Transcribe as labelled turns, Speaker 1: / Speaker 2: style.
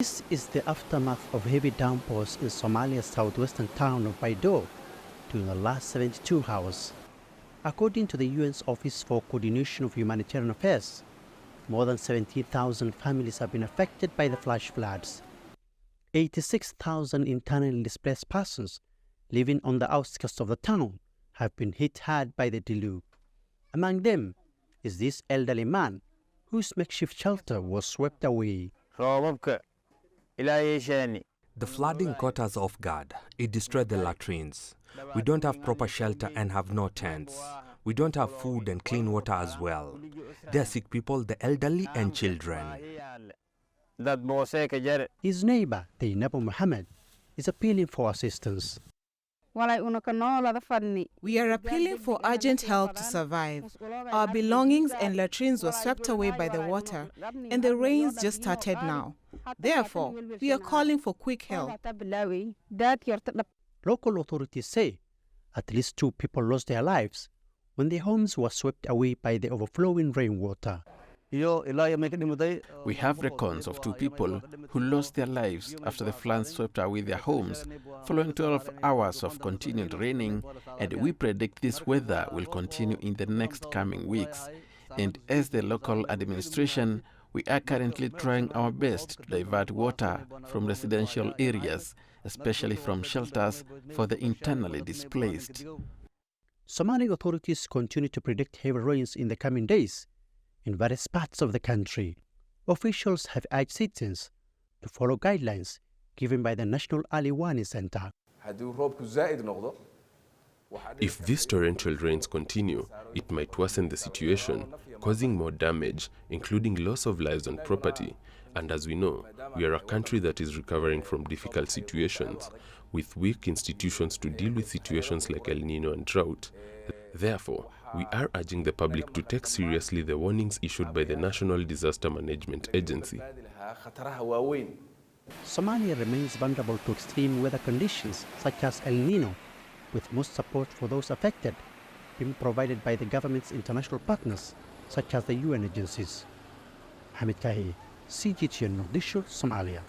Speaker 1: This is the aftermath of heavy downpours in Somalia's southwestern town of Baidoa during the last 72 hours. According to the UN's Office for Coordination of Humanitarian Affairs, more than 17,000 families have been affected by the flash floods. 86,000 internally displaced persons living on the outskirts of the town have been hit hard by the deluge. Among them is this elderly man whose makeshift shelter was swept away.
Speaker 2: The flooding caught us off guard. It destroyed the latrines. We don't have proper shelter and have no tents. We don't have food and clean water as well. There are sick people, the elderly and children.
Speaker 1: His neighbor, Zainabu Muhammad, is appealing for assistance.
Speaker 3: We are appealing for urgent help to survive. Our belongings and latrines were swept away by the water, and the rains just started now. Therefore, we are calling for quick help.
Speaker 1: Local authorities say at least 2 people lost their lives when their homes were swept away by the overflowing rainwater.
Speaker 4: We have records of 2 people who lost their lives after the floods swept away their homes following 12 hours of continued raining, and we predict this weather will continue in the next coming weeks. And as the local administration, we are currently trying our best to divert water from residential areas, especially from shelters for the internally displaced.
Speaker 1: Somali authorities continue to predict heavy rains in the coming days in various parts of the country. Officials have urged citizens to follow guidelines given by the National Early Warning Center.
Speaker 5: If these torrential rains continue, it might worsen the situation, causing more damage, including loss of lives and property. And as we know, we are a country that is recovering from difficult situations, with weak institutions to deal with situations like El Nino and drought. Therefore, we are urging the public to take seriously the warnings issued by the National Disaster Management Agency.
Speaker 1: Somalia remains vulnerable to extreme weather conditions such as El Nino, with most support for those affected being provided by the government's international partners, such as the UN agencies. Hamid Kahi, CGTN, Somalia.